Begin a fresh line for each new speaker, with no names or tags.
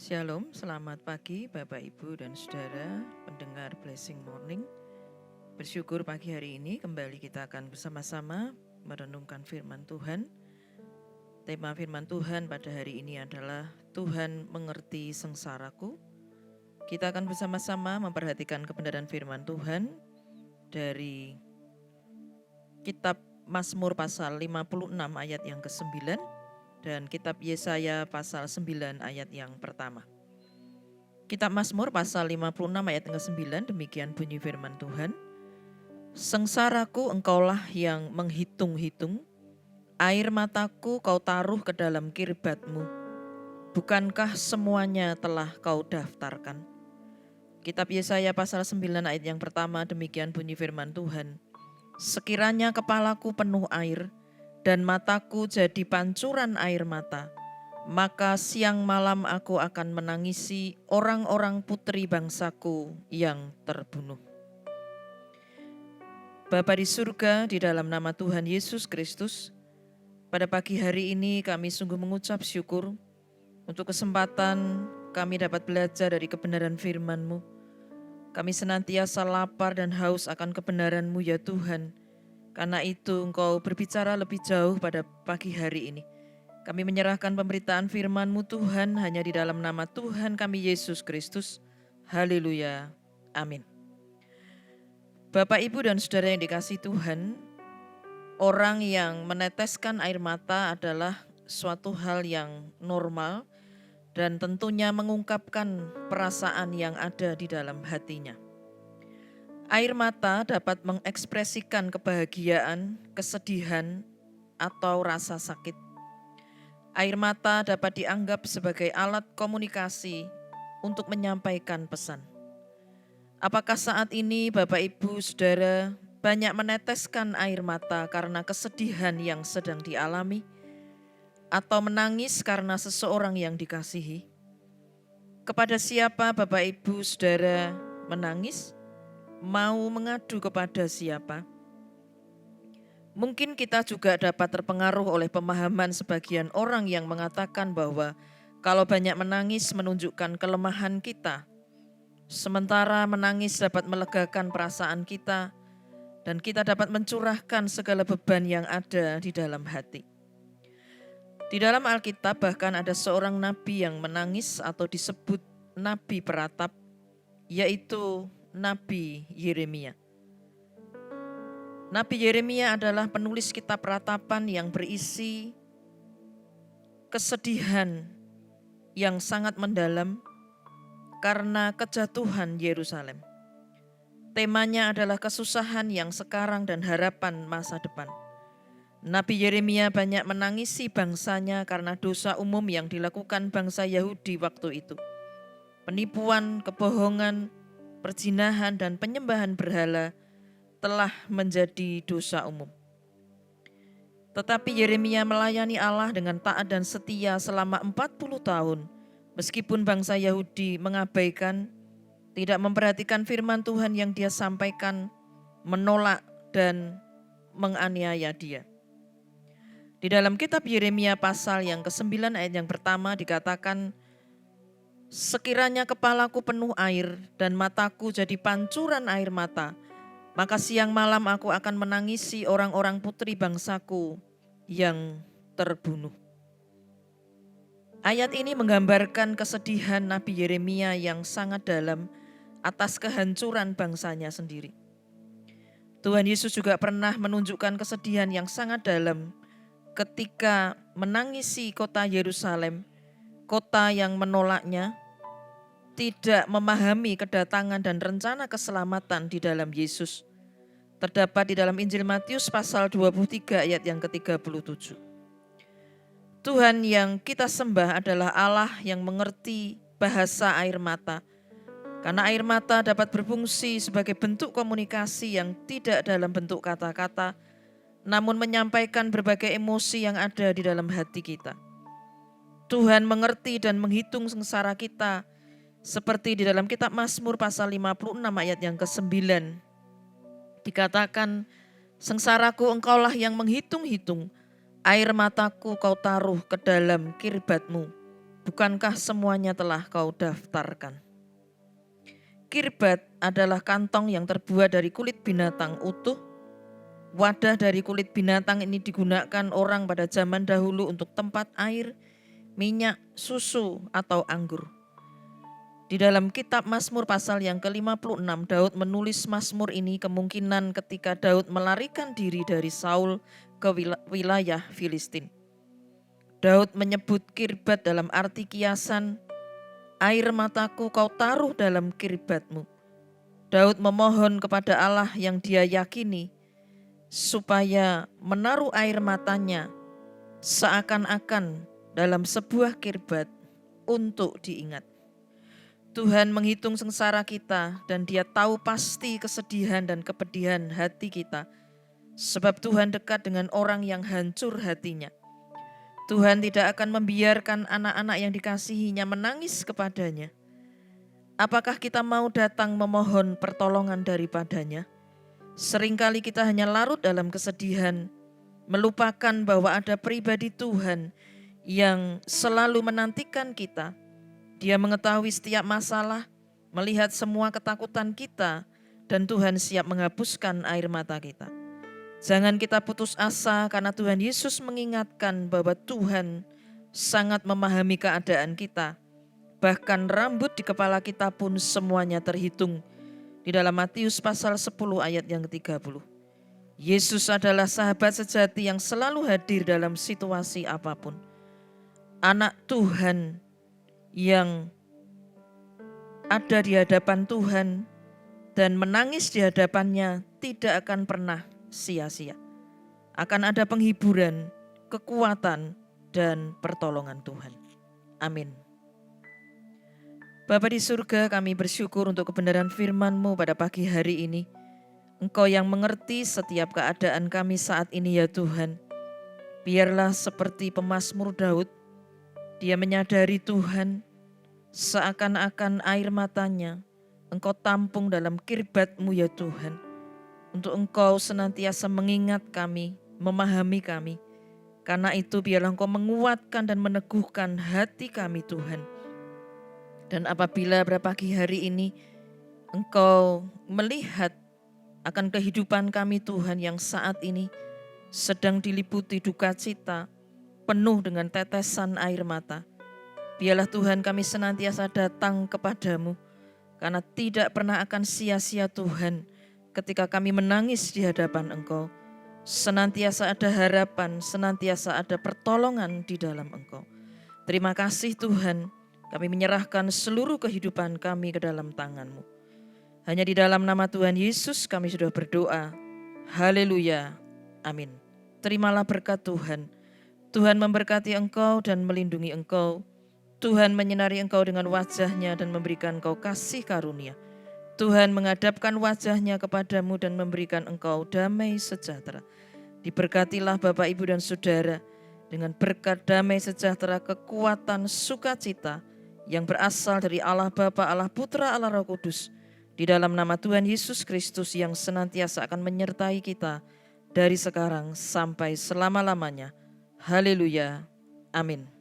Shalom, selamat pagi Bapak Ibu dan Saudara pendengar Blessing Morning. Bersyukur pagi hari ini kembali kita akan bersama-sama merenungkan firman Tuhan. Tema firman Tuhan pada hari ini adalah Tuhan mengerti sengsaraku. Kita akan bersama-sama memperhatikan kebenaran firman Tuhan dari kitab Mazmur pasal 56 ayat yang ke-9 dan kitab Yesaya pasal 9 ayat yang pertama. Kitab Mazmur pasal 56 ayat ke-9, demikian bunyi firman Tuhan. Sengsaraku engkaulah yang menghitung-hitung, air mataku kau taruh ke dalam kirbatmu. Bukankah semuanya telah kau daftarkan? Kitab Yesaya pasal 9 ayat yang pertama, demikian bunyi firman Tuhan. Sekiranya kepalaku penuh air dan mataku jadi pancuran air mata, maka siang malam aku akan menangisi orang-orang putri bangsaku yang terbunuh. Bapa di surga, di dalam nama Tuhan Yesus Kristus, pada pagi hari ini kami sungguh mengucap syukur untuk kesempatan kami dapat belajar dari kebenaran firman-Mu. Kami senantiasa lapar dan haus akan kebenaran-Mu ya Tuhan. Karena itu Engkau berbicara lebih jauh pada pagi hari ini. Kami menyerahkan pemberitaan firman-Mu Tuhan hanya di dalam nama Tuhan kami Yesus Kristus. Haleluya. Amin. Bapak, Ibu, dan Saudara yang dikasihi Tuhan, orang yang meneteskan air mata adalah suatu hal yang normal dan tentunya mengungkapkan perasaan yang ada di dalam hatinya. Air mata dapat mengekspresikan kebahagiaan, kesedihan, atau rasa sakit. Air mata dapat dianggap sebagai alat komunikasi untuk menyampaikan pesan. Apakah saat ini Bapak Ibu Saudara banyak meneteskan air mata karena kesedihan yang sedang dialami? Atau menangis karena seseorang yang dikasihi? Kepada siapa Bapak Ibu Saudara menangis? Mau mengadu kepada siapa? Mungkin kita juga dapat terpengaruh oleh pemahaman sebagian orang yang mengatakan bahwa kalau banyak menangis menunjukkan kelemahan kita, sementara menangis dapat melegakan perasaan kita dan kita dapat mencurahkan segala beban yang ada di dalam hati. Di dalam Alkitab bahkan ada seorang nabi yang menangis atau disebut nabi peratap, yaitu Nabi Yeremia. Nabi Yeremia adalah penulis kitab ratapan yang berisi kesedihan yang sangat mendalam karena kejatuhan Yerusalem. Temanya adalah kesusahan yang sekarang dan harapan masa depan. Nabi Yeremia banyak menangisi bangsanya karena dosa umum yang dilakukan bangsa Yahudi waktu itu. Penipuan, kebohongan, perzinahan, dan penyembahan berhala telah menjadi dosa umum. Tetapi Yeremia melayani Allah dengan taat dan setia selama 40 tahun. Meskipun bangsa Yahudi mengabaikan, tidak memperhatikan firman Tuhan yang dia sampaikan, menolak dan menganiaya dia. Di dalam kitab Yeremia pasal yang ke-9 ayat yang pertama dikatakan, sekiranya kepalaku penuh air dan mataku jadi pancuran air mata, maka siang malam aku akan menangisi orang-orang putri bangsaku yang terbunuh. Ayat ini menggambarkan kesedihan Nabi Yeremia yang sangat dalam atas kehancuran bangsanya sendiri. Tuhan Yesus juga pernah menunjukkan kesedihan yang sangat dalam ketika menangisi kota Yerusalem, kota yang menolaknya, tidak memahami kedatangan dan rencana keselamatan di dalam Yesus. Terdapat di dalam Injil Matius pasal 23 ayat yang ke-37. Tuhan yang kita sembah adalah Allah yang mengerti bahasa air mata. Karena air mata dapat berfungsi sebagai bentuk komunikasi yang tidak dalam bentuk kata-kata, namun menyampaikan berbagai emosi yang ada di dalam hati kita. Tuhan mengerti dan menghitung sengsara kita, seperti di dalam kitab Mazmur pasal 56 ayat yang ke-9. Dikatakan, sengsaraku engkaulah yang menghitung-hitung, air mataku kau taruh ke dalam kirbatmu. bukankah semuanya telah kau daftarkan? Kirbat adalah kantong yang terbuat dari kulit binatang utuh. Wadah dari kulit binatang ini digunakan orang pada zaman dahulu untuk tempat air, minyak, susu, atau anggur. Di dalam kitab Mazmur pasal yang ke-56, Daud menulis Mazmur ini kemungkinan ketika Daud melarikan diri dari Saul ke wilayah Filistin. Daud menyebut kirbat dalam arti kiasan, air mataku kau taruh dalam kirbatmu. Daud memohon kepada Allah yang dia yakini supaya menaruh air matanya seakan-akan dalam sebuah kirbat untuk diingat. Tuhan menghitung sengsara kita dan Dia tahu pasti kesedihan dan kepedihan hati kita. Sebab Tuhan dekat dengan orang yang hancur hatinya. Tuhan tidak akan membiarkan anak-anak yang dikasihinya menangis kepadanya. Apakah kita mau datang memohon pertolongan daripadanya? Seringkali kita hanya larut dalam kesedihan, melupakan bahwa ada pribadi Tuhan yang selalu menantikan kita. Dia mengetahui setiap masalah, melihat semua ketakutan kita, dan Tuhan siap menghapuskan air mata kita. Jangan kita putus asa karena Tuhan Yesus mengingatkan bahwa Tuhan sangat memahami keadaan kita. Bahkan rambut di kepala kita pun semuanya terhitung. Di dalam Matius pasal 10 ayat yang ke-30. Yesus adalah sahabat sejati yang selalu hadir dalam situasi apapun. Anak Tuhan yang ada di hadapan Tuhan dan menangis di hadapannya tidak akan pernah sia-sia. Akan ada penghiburan, kekuatan, dan pertolongan Tuhan. Amin. Bapa di surga, kami bersyukur untuk kebenaran firman-Mu pada pagi hari ini. Engkau yang mengerti setiap keadaan kami saat ini ya Tuhan. Biarlah seperti pemazmur Daud, dia menyadari Tuhan, seakan-akan air matanya Engkau tampung dalam kirbat-Mu ya Tuhan. Untuk Engkau senantiasa mengingat kami, memahami kami. Karena itu biarlah Engkau menguatkan dan meneguhkan hati kami Tuhan. Dan apabila pada pagi hari ini Engkau melihat akan kehidupan kami Tuhan yang saat ini sedang diliputi duka cita, penuh dengan tetesan air mata. Biarlah Tuhan kami senantiasa datang kepadamu, karena tidak pernah akan sia-sia Tuhan ketika kami menangis di hadapan Engkau. Senantiasa ada harapan, senantiasa ada pertolongan di dalam Engkau. Terima kasih Tuhan, kami menyerahkan seluruh kehidupan kami ke dalam tangan-Mu. Hanya di dalam nama Tuhan Yesus kami sudah berdoa. Haleluya. Amin. Terimalah berkat Tuhan. Tuhan memberkati engkau dan melindungi engkau. Tuhan menyinari engkau dengan wajah-Nya dan memberikan engkau kasih karunia. Tuhan menghadapkan wajah-Nya kepadamu dan memberikan engkau damai sejahtera. Diberkatilah Bapak, Ibu, dan Saudara dengan berkat damai sejahtera, kekuatan, sukacita yang berasal dari Allah Bapa, Allah Putra, Allah Roh Kudus. Di dalam nama Tuhan Yesus Kristus yang senantiasa akan menyertai kita dari sekarang sampai selama-lamanya. Haleluya. Amin.